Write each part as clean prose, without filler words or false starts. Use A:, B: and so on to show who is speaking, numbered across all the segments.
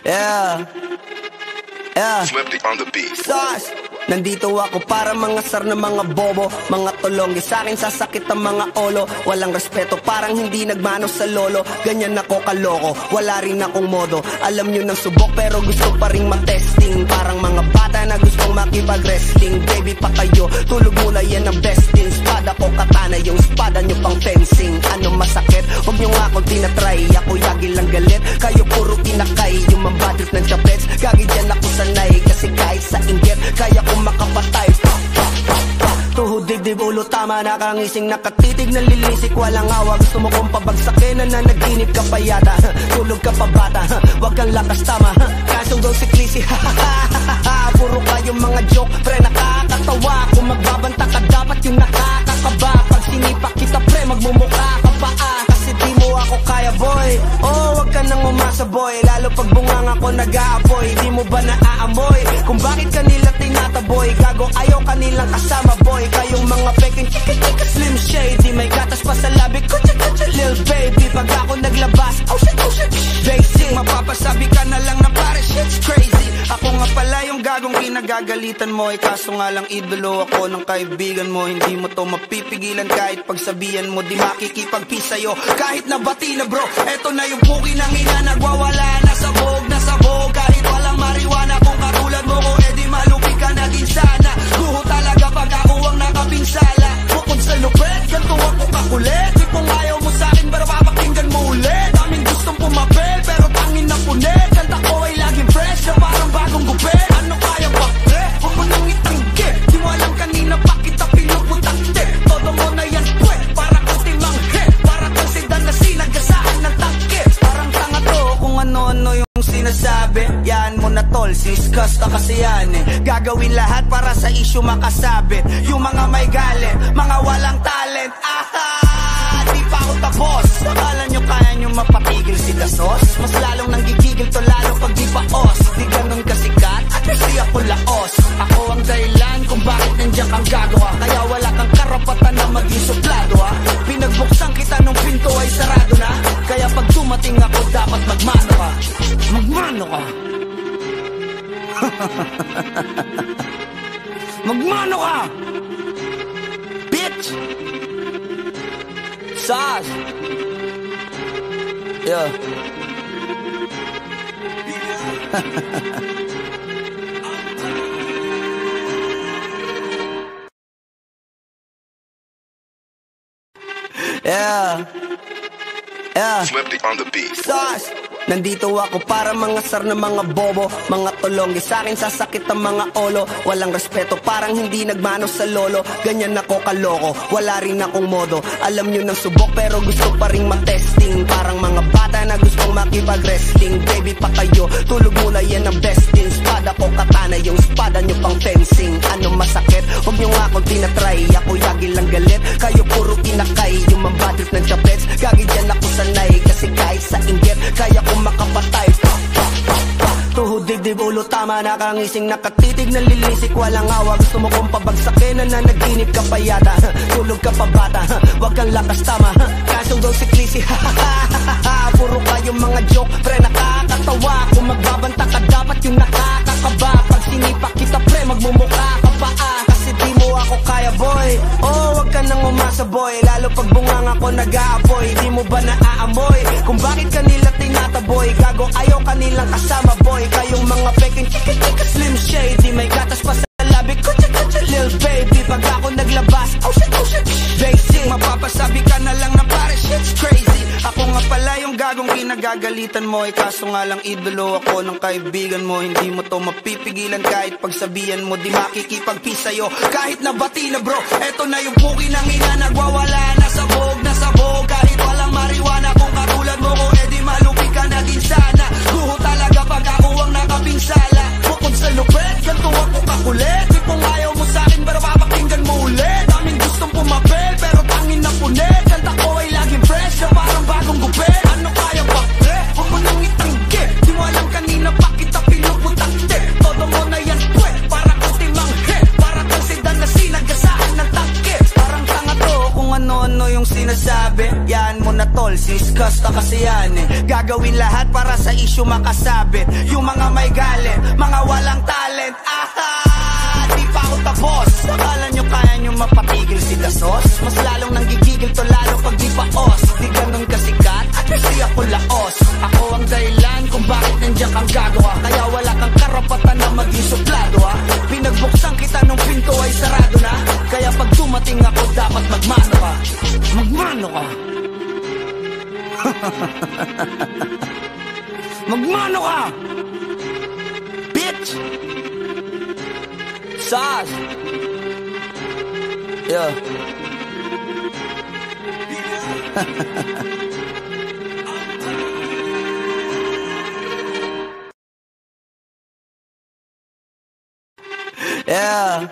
A: Yeah. Yeah.
B: Swifty on the beat.
A: Sauce. Nandito ako para mangasar ng mga bobo, mga tulonggi sa akin sasakit ang mga olo. Walang respeto, parang hindi nagmano sa lolo. Ganyan ako kaloko, wala rin akong modo. Alam nyo ng subok pero gusto pa rin matesting. Parang mga bata na gustong makipag-wrestling. Baby pa kayo, tulog mula yan ang besting. Spada ko katana, yung spada nyo pang fencing. Ano masakit? Huwag nyo nga akong tinatry. Ako yagi lang galit, kayo puro kinakay. Yung mambadrip ng chapets, gagi dyan ako sanay. Kasi kahit sa inggit, kaya ko makapatay. Tuhod, dibdib, ulo, tama, nakangising, nakatitig, nalilisik, walang awa. Gusto mo kong pabagsakin, nanaginip ka pa yata. Tulog ka pa bata, wag kang lakas, tama. Kasong daw si Clissy, puro kayong mga joke, pre, nakakatawa. Kung magbabanta ka, dapat yung nakakakaba. Pag sinipak kita, pre, magmumukha ka pa, kasi di mo ako kaya, boy. Oh, wag ka nang umasa, boy. Lalo pag bungang ako nag-aapoy. Di mo ba naaamoy kung bakit kanila tinataboy? Gago, ayaw kanilang kasama, boy. Kayong mga peking chika-chika slim shady. May gatas pa sa labi, kutsa-kutsa lil baby. Pag ako naglabas, oh shit, basic. Mapapasabi ka na lang na pare, shit's crazy. Ako nga pala yung gagong kinagagalitan mo. Kaso nga lang idolo ako ng kaibigan mo. Hindi mo to mapipigilan kahit pagsabihan mo. Di makikipag-peace sa'yo kahit nabati na bro. Eto na yung puki ng ina, nagwawala na sabog. Kahit walang mariwana, kung katulad mo ko, edi malupi ka naging sana. Guho talaga pag ako ang nakapinsala. Bukod sa lupet, ganito ako kakulit. Di kung ayaw mo sa'kin, pero papakinggan mo ulit. Daming gustong pumapel, pero tangin na punit. Kanta ko ay laging fresh, na parang bagong gupit. Ano kaya ba, pre? Huwag mo nang itanggi. Di mo alam kanina pa kita pinuputakte. Todo mo na yan, pwe, para kang timanghe. Para kang sedan na sinagasahan ng tangke. Parang tanga to, kung ano-ano yung sinasabi. Yan mo na tol, siskas ka kasi yan Gagawin lahat para sa issue makasabit. Yung mga may galit, mga walang talent. Di pa ako tapos. Akala nyo kaya nyo mapatigil si Dasos? Mas lalong nanggigigil to lalo pag di pa os. Di ganun kasikat at kasi ako laos. Ako ang dahilan kung bakit nandiyan kang gagawa. Kaya wala kang karapatan na maging suplado Pinagbuksan kita nung pinto ay sarado na. Kaya pag dumating ako dapat magmano ka. Magmano ka. Magmano ka, bitch. Sas. Yeah. Yeah. Yeah.
B: Swifty on the beat.
A: Sauce. Nandito ako para mangasar ng mga bobo, mga tulonggi sa akin sasakit ang mga olo. Walang respeto, parang hindi nagmano sa lolo. Ganyan ako kaloko, wala rin akong modo. Alam nyo ng subok pero gusto pa rin matesting. Parang mga bata na gustong makipag-wrestling. Baby pa kayo, tulog mula yan ang besting. Spada ko katana, yung spada nyo pang fencing. Ano masakit? Huwag nyo nga akong tinatry. Ako yagi lang galit, kayo puro kinakay. Yung mambadrip ng chapets, gagi dyan ako sanay. Kasi kahit sa inggit, kaya ko makapatay. Tuhod, dibdib, ulo, tama, nakangising, nakatitig, nalilisik, walang awa. Gusto mo kong pabagsakin, nanaginip ka pa yata. Tulog ka pa bata, wag kang lakas, tama. Kasong daw si Clissy, puro kayong mga joke, pre, nakakatawa. Kung magbabanta ka, dapat yung nakakakaba. Pag sinipak kita, pre, magmumukha ka pa, kasi di mo ako kaya, boy. Oh, wag ka nang umasa, boy. Lalo pag bungang ako nag-aapoy. Di mo ba naaamoy kung bakit kanila tinataboy? Gago, ayaw kanilang kasama, boy. Kayong mga peking chika-chika slim shady. May gatas pa sa labi, kutsa-kutsa lil baby. Pag ako naglabas, oh shit, basic. Mapapasabi ka na lang na pare, shit's crazy. Ako nga pala yung gagong kinagagalitan mo. Kaso nga lang idolo ako ng kaibigan mo. Hindi mo to mapipigilan kahit pagsabihan mo. Di makikipag-peace sa'yo kahit nabati na bro. Eto na yung puki ng ina, nagwawala na sabog. Kahit walang mariwana, kung katulad mo ko, edi malupi ka naging sana. Guho talaga pag ako ang nakapinsala. Bukod sa lupet, ganito ako kakulit. Di kung ayaw mo sa'kin, pero papakinggan mo ulit. Daming gustong pumapel, pero tangin na punit. Kanta ko ay laging fresh, na parang bagong gupit. Ano kaya ba, pre? Huwag mo nang itanggi. Di mo alam kanina pa kita pinuputakte. Todo mo na yan, pwe, para kang timanghe. Para kang sedan na sinagasahan ng tangke. Parang tanga to, kung ano-ano yung sinasabi. Yan mo na tol, siskas ka kasi yan Gagawin lahat para sa issue makasabit. Yung mga may galit, mga walang talent. Di pa ako tapos. Akala nyo kaya nyo mapatigil si Dasos? Mas lalong nanggigigil to lalo pag di pa os. Di ganun kasikat, kasi ako laos. Ako ang dahilan kung bakit nandiyan kang gagawa. Kaya wala kang karapatan na maging suplado ha. Pinagbuksan kita nung pinto ay sarado na. Kaya pag dumating ako dapat magmano ka. Magmano ka. Magmano ka, bitch. Sas. Yeah. Yeah.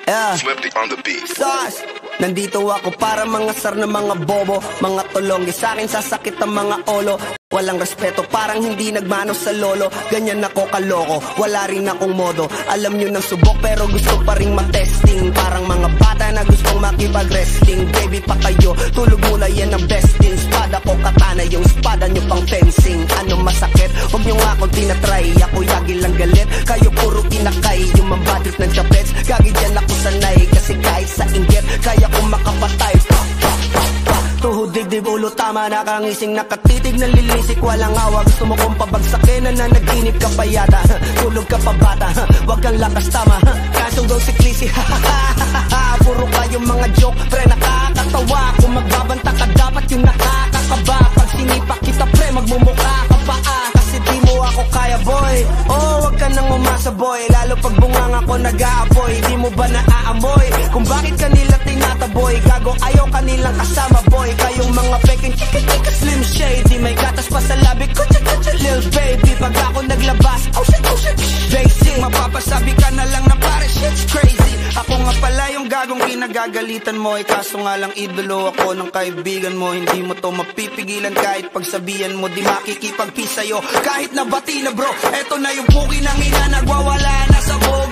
A: Yeah.
B: Swifty on the beat.
A: Sas. Nandito ako para mangasar ng mga bobo, mga tulonggi. Sa'kin sasakit ang mga olo. Walang respeto, parang hindi nagmano sa lolo. Ganyan ako kaloko, wala rin akong modo. Alam nyo ng subok pero gusto pa rin matesting. Parang mga bata na gustong makipag-wrestling. Baby pa kayo, tulog muna yan ang besting. Spada ko katana, yung spada nyo pang fencing. Ano masakit? Huwag nyo nga akong tinatry. Ako yagi lang galit, kayo puro kinakay. Yung mambadrip ng chapets, gagi dyan ako sanay. Kasi kahit sa inggit, kaya ko makapatay. Tuhod, dibdib, ulo, tama, nakangising, nakatitig, nalilisik, walang awa. Gusto mo kong pabagsakin, nananaginip ka pa yata. Tulog ka pa bata, wag kang lakas tama. Kasong daw si Clissy, puro kayong mga joke, pre, nakakatawa. Kung magbabanta ka, dapat yung nakakakaba. Pag sinipak kita, pre, magmumukha ka pa kasi di mo ako kaya, boy. Oh, wag ka nang umasa, boy. Lalo pag bungang ako nag-aapoy, di mo ba naaamoy kung bakit kanila tinataboy? Gago, ayaw kanilang kasama, boy. Kayong mga peking chika-chika slim shady. May gatas pa sa labi ko, chika-chika lil baby. Pag ako naglabas, oh shit, basic. Mapapasabi ka na lang na pare, shit's crazy. Ako nga pala yung gagong kinagagalitan mo. Kaso nga lang idolo ako ng kaibigan mo. Hindi mo to mapipigilan kahit pagsabihan mo. Di makikipagpis sa'yo kahit nabati na bro. Eto na yung puki ng ina, nagwawala na sabog.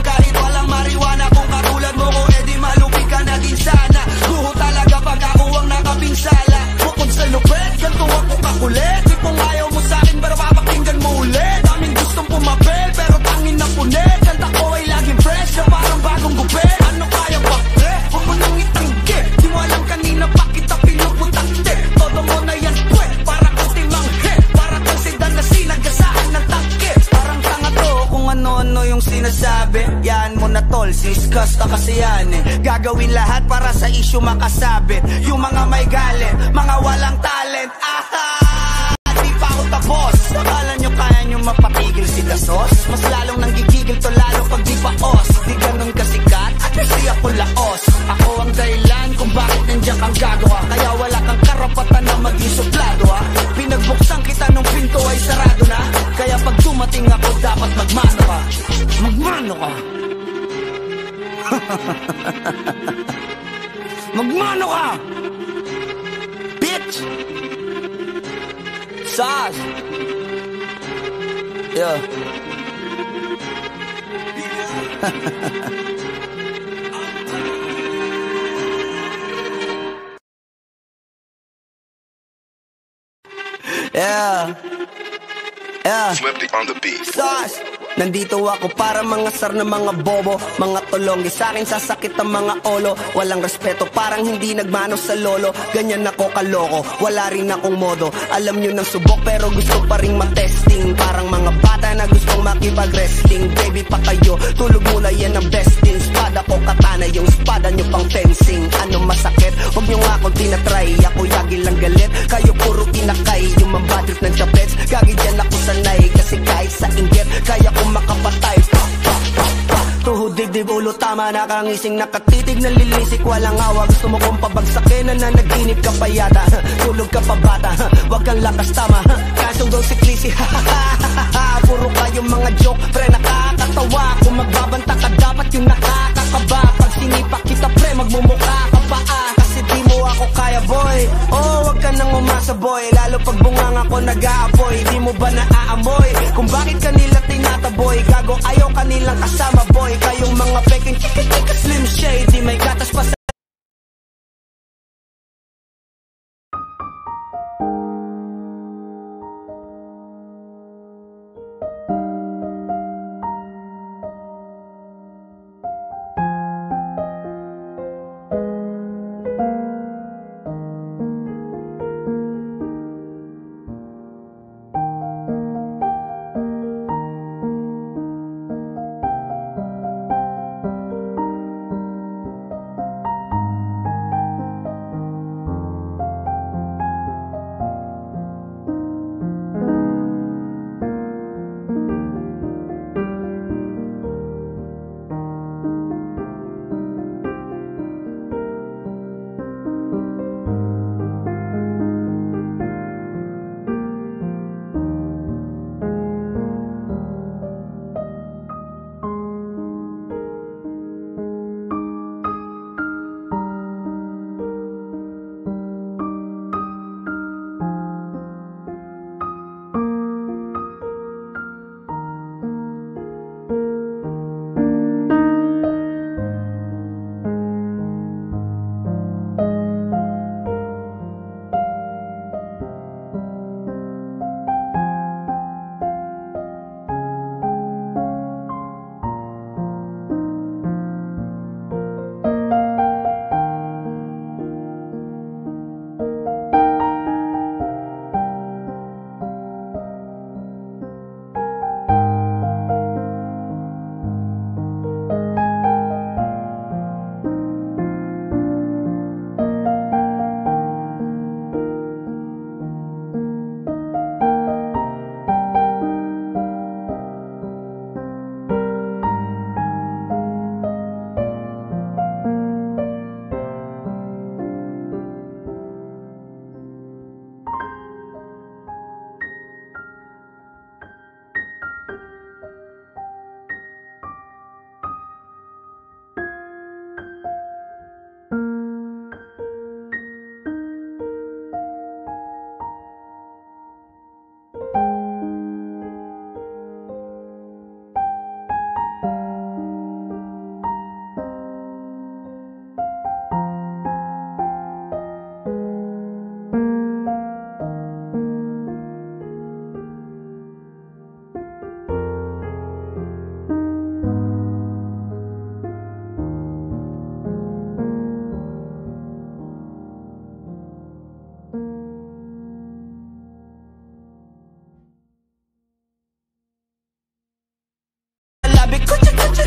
A: Kahit walang mariwana, kung katulad mo ko, edi malupi ka na din sana. Guho talaga pag ako ang nakapinsala. Bukod sa lupet, ganito ako kakulit. Di kung ayaw mo sa'kin, pero papakinggan mo ulit. Daming gustong pumapel, pero tangin na punit. Kanta ko ay laging fresh, na parang bagong gupit. Ano kaya pa, pre? Huwag mo nang itanggi. Di mo alam kanina pa kita pinuputanggi. Todo mo na yan, pwe, para kang timanghe. Para kang sedan na sinagasaan ng tangke. Parang tanga to kung ano-ano yung sinasabi. Yan mo na tol, siskas ka kasi yan eh. Gagawin lahat para sa issue makasabit. Yung mga may galit, mga walang talent. Di pa ako tapos. Akala nyo kaya nyo mapatigil si Dasos? Mas lalong nanggigigil to lalo pag di pa os. Di ganun kasikat, kasi ako laos. Ako ang dahilan kung bakit nandiyan kang gagawa. Kaya wala kang karapatan na maging suplado ha. Pinagbuksan kita nung pinto ay sarado na. Kaya pag dumating ako dapat magmano ka. Magmano ka. Magmano ka, bitch. Sas. Yeah. Yeah. Yeah.
B: Swifty on the beat.
A: Sas. Nandito ako para mangasar ng mga bobo, mga tulonggi. Sa'kin sasakit ang mga olo. Walang respeto, parang hindi nagmano sa lolo. Ganyan ako kaloko, wala rin akong modo. Alam nyo ng subok pero gusto pa rin matesting. Parang mga bata na gustong makipag-wrestling. Baby pa kayo, tulog muna yan ang besting. Spada ko katana, yung spada nyo pang fencing. Ano masakit? Huwag nyo nga akong tinatry. Ako yagi lang galit, kayo puro kinakay. Yung mambadrip ng chapets, gagi dyan ako sanay. Kasi kahit sa inggit, kaya ko makapatay. Tuhod, dibdib, ulo, tama, nakangising, nakatitig, nalilisik, walang awa. Gusto mo kong pabagsakin, nananaginip ka pa yata. Tulog ka pa bata, wag kang lakas tama. Kasong daw si Clissy, puro kayong mga joke, pre, nakakatawa. Kung magbabanta ka, dapat yung nakakakaba. Pag sinipak kita, pre, magmumukha ka pa kasi di mo ako kaya, boy. Oh, wag ka nang umasa, boy. Lalo pag bungang ako nag-aapoy, di mo ba naaamoy kung bakit kanila tinataboy? Gago, ayaw kanilang kasama, boy. Kayong mga peking chika-chika slim shady. May gatas pa sa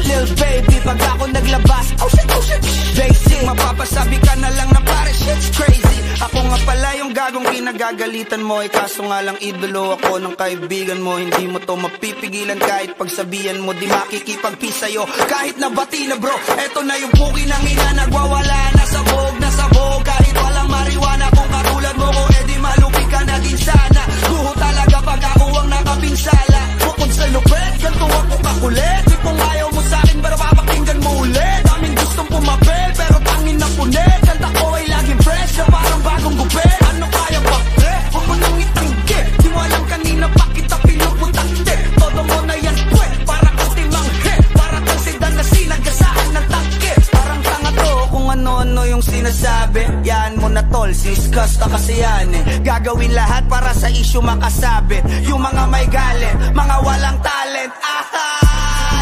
A: Lil baby, pag ako naglabas, oh shit, basic, mapapasabi ka na lang na pare, shit's crazy. Ako nga pala yung gagong kinagagalitan mo, kaso nga lang idolo ako ng kaibigan mo. Hindi mo to mapipigilan kahit pagsabihan mo, di makikipagpi sa'yo kahit nabati na bro. Eto na yung puki ng ina, nagwawala na sabog, kahit walang mariwana. Kung katulad mo ko, edi malupi ka naging sana. Guho talaga pag ako ang nakapinsala. Bukod sa lupet, ganito ako kakulit. Di kung ayaw mo sa'kin, pero papakinggan mo ulit. Daming gustong pumapel, pero tangin na punit. Kanta ko ay laging fresh, na parang bagong gupit. Ano kaya ba, pre? Huwag mo nang itanggi. Di mo alam kanina pa kita pinuputante. Todo mo na yan, pwe, para kang timanghe. Para kang sedan na sinagasaan ng tangke. Parang tanga to kung ano-ano yung sinasabi. Yan mo na tol, siskas na kasi yan eh. Gagawin lahat para sa issue makasabit. Yung mga may galit, mga walang talent. Aha!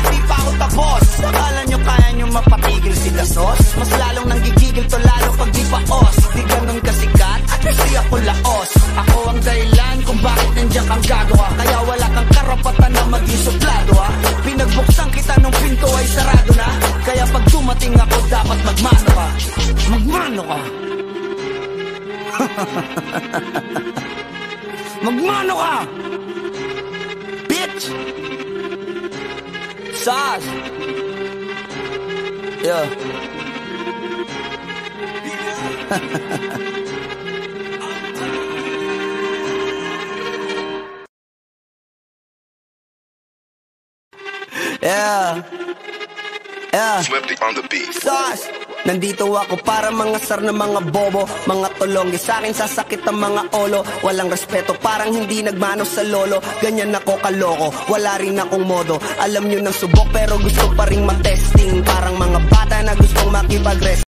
A: Di pa ako tapos. Akala nyo kaya nyo mapatigil si Dasos? Mas lalong nanggigigil to lalo pag di pa os. Di ganun kasikat at kasi ako laos. Ako ang dahilan kung bakit nandiyan kang gagawa. Kaya wala kang karapatan na maging suplado ha. Pinagbuksan kita nung pinto ay sarado na. Kaya pag dumating ako dapat magmano ka. Magmano ka. Magmano ka, bitch. Sas. Yeah. Yeah.
B: Swifty on the beat.
A: Sas. Nandito ako para mangasar ng mga bobo, mga tulonggi. Sa'kin sasakit ang mga olo. Walang respeto, parang hindi nagmano sa lolo. Ganyan ako kaloko, wala rin akong modo. Alam nyo ng subok pero gusto pa rin matesting. Parang mga bata na gustong makipag-rest.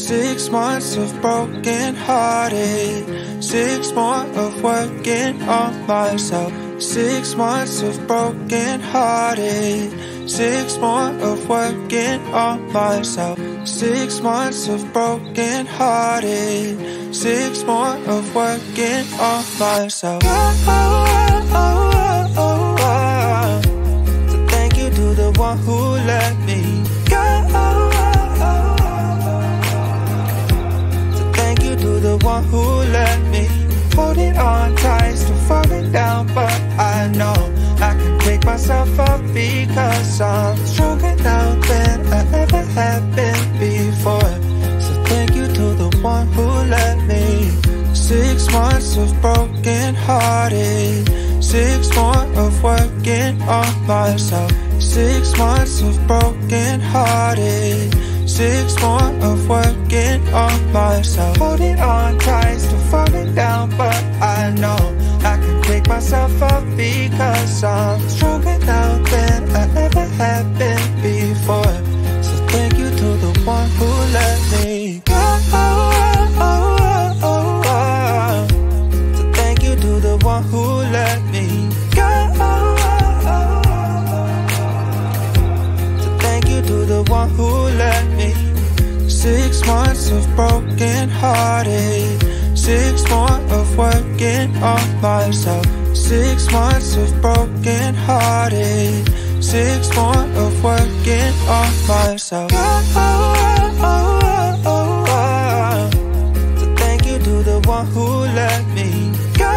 C: Six months of broken hearted, 6 more of working on myself. 6 months of broken hearted, 6 more of working on myself. 6 months of broken hearted, 6 more of working on myself. So thank you to the one who let me go. To the one who let me holding on tight, still falling down, but I know I can pick myself up because I'm stronger now than I ever have been before. So thank you to the one who let me. 6 months of broken hearted, 6 more of working on myself. 6 months of broken hearted, 6 more of working on myself. Holding on tight, still falling down, but I know I can pick myself up because I'm stronger now than I ever have been before. So thank you to the one who let me go. So thank you to the one who let me go. So thank you to the one who let me. 6 months of broken hearted, 6 more of working on myself. 6 months of broken hearted, 6 more of working on myself. So thank you to the one who let me go.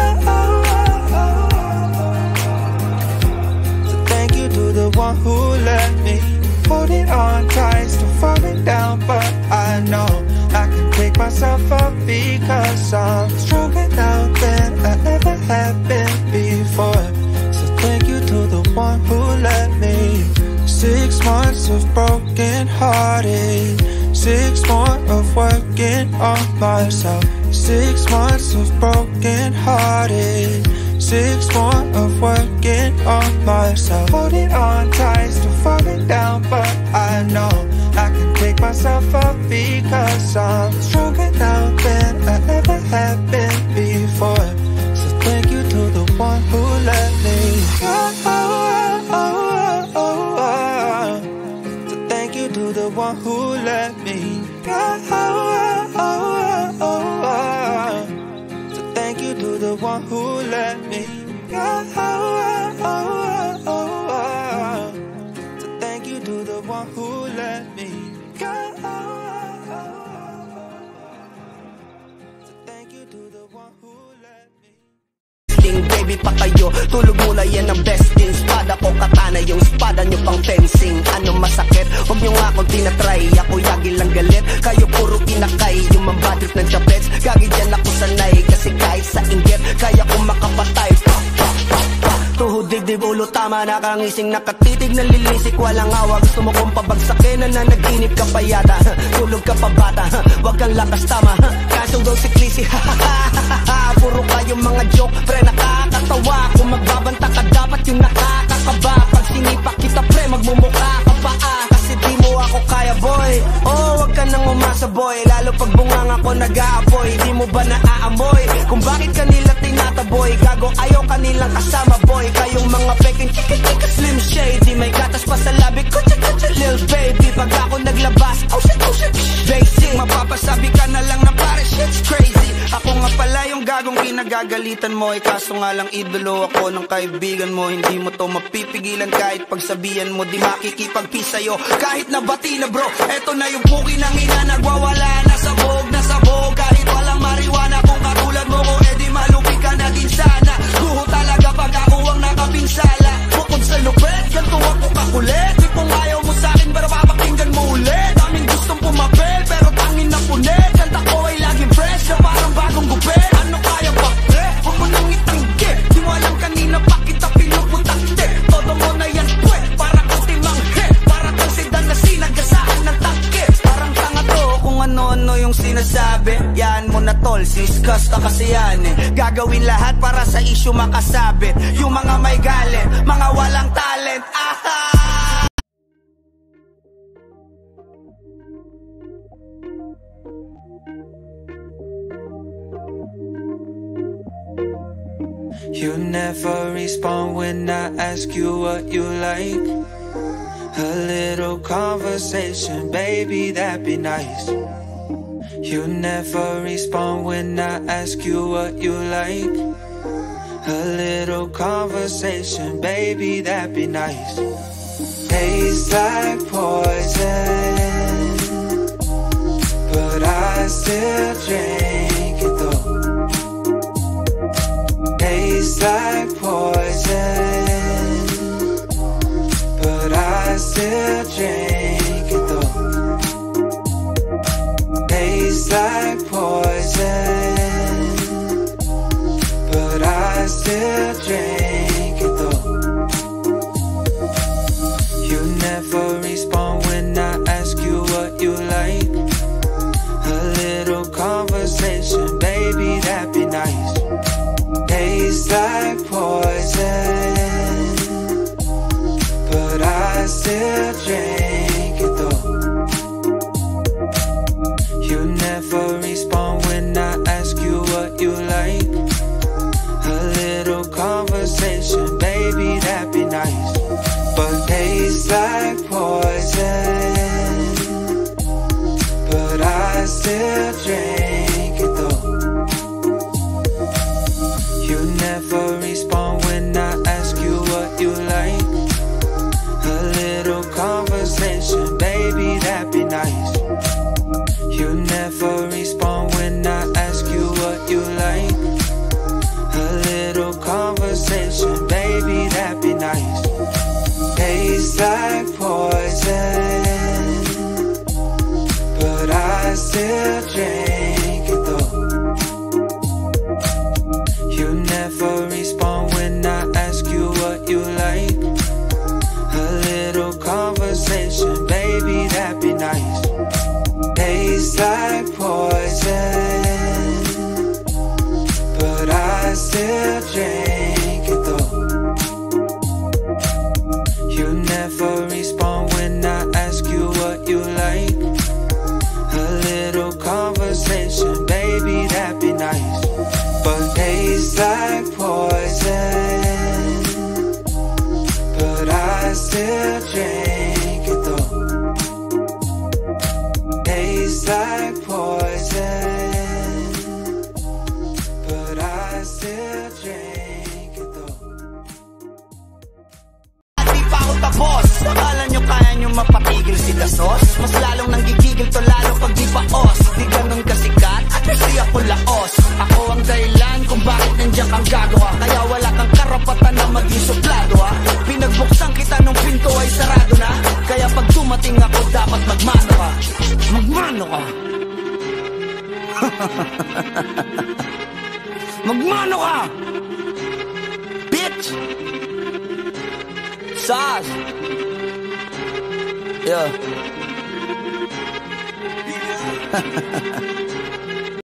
C: So thank you to the one who let me. Holding on tight, still falling down, but I know I can pick myself up because I'm stronger now than I ever have been before. So thank you to the one who let me. 6 months of broken hearted, 6 more of working on myself. 6 months of broken hearted, 6 more of working on myself. Holding on tight, still falling down, but I know I can pick myself up because I'm stronger now than I ever have been before. So thank you to the one who let me go. So thank you to the one one who let me go. So thank you to the one who let me go. So thank you to the one who let me go. So thank you to the one who let me.
A: Baby pa kayo, tulog muna yan ang best din. Spada ko katana, yung spada nyo pang fencing. Ano masakit? Huwag nyo nga akong tinatry. Ako yagi lang galit, kayo puro kinakay. Yung mambadrip ng chapets, gagi dyan ako sanay. Kasi kahit sa inggit, kaya kong makapatay. Tuhod, dibdib, ulo, tama, nakangising, nakatitig, nalilisik, walang awa. Gusto mo kong pabagsakin, nananaginip ka pa yata. Tulog ka pa bata, wag kang lakas tama. Kaso daw si Clissy, puro kayong mga joke, pre, nakakatawa. Kung magbabanta ka, dapat yung nakakakaba. Pag sinipak kita, pre, magmumukha ka pa kasi di mo ako kaya, boy. Oh, wag ka nang umasa, boy. Lalo pag bunganga ko nag-aapoy. Di mo ba naaamoy kung bakit kanila tinataboy? Gago, ayaw kanilang kasama, boy. Kayong mga peking chika-chika slim shady. May gatas pa sa labi ko, cha-cha-cha, lil baby. Pag ako naglabas, oh shit, basic. Mapapasabi ka na lang na pare, shit's crazy. Ako nga pala yung gagong kinagagalitan mo. Kaso nga lang idolo ako ng kaibigan mo. Hindi mo to mapipigilan kahit pagsabihan mo. Di makikipagpis sa'yo kahit nabati na bro. Eto na yung puki ng ina, nagwawala na sabog. Kahit walang mariwana, kung katulad mo ko, edi malupi ka na din sana. Guho talaga pag ako ang nakapinsala. Bukod sa lupet, ganito ako kakulit. Di kung ayaw mo sa'kin, pero papakinggan mo ulit. Daming gustong pumapel, pero tangin na punit. Kanta ko ay laging fresh, na parang bagong gupit. Ano kaya ba, pre? Huwag mo nang itanggi. Di mo alam kanina pa kita pinuputakte. Todo mo na yan, pwe, para kang timanghe. Para kang sedan na sinagasaan ng tangke. Parang tanga to kung ano-ano yung sinasabi. Yan mo na tol, siskas ka kasi yan eh. Gagawin lahat para sa issue makasabit. Yung mga may galit, mga walang talent. Aha!
C: You never respond when I ask you what you like. A little conversation, baby, that'd be nice. You never respond when I ask you what you like. A little conversation, baby, that'd be nice. Tastes like poison, but I still drink it though. Tastes like poison, but I still drink it though. Tastes like poison, but I still drink it though. You never respond when I ask you what you like. A little conversation, baby, that'd be nice. Tastes like poison, but I still drink it though. You never respond when I ask you what you like. A little conversation, baby, that'd be nice. But tastes like poison, but I still drink it though. You never respond when I ask you what you like. A little conversation, baby, that'd be nice. You never respond when I ask you what you like. A little conversation, baby, that'd be nice. Tastes like poison, but I still drink it though. You never respond when I ask you what you like. A little conversation, baby, that'd be nice. Tastes like poison, but I still drink it though. You never respond when I ask you what you like. A little conversation, baby, that'd be nice. But tastes like poison, but I still drink it though.
A: ka boss. Akala nyo kaya nyo mapatigil si Dasos? Mas lalong nanggigigil to lalo pag di paos. Di ganun kasikat at kasi ako laos. Ako ang dahilan kung bakit nandiyan kang gagawa. Kaya wala kang karapatan na maging suplado ha. Pinagbuksan kita nung pinto ay sarado na. Kaya pag dumating ako dapat magmano ka. Magmano ka. Magmano ka. Bitch. Sas. Yeah.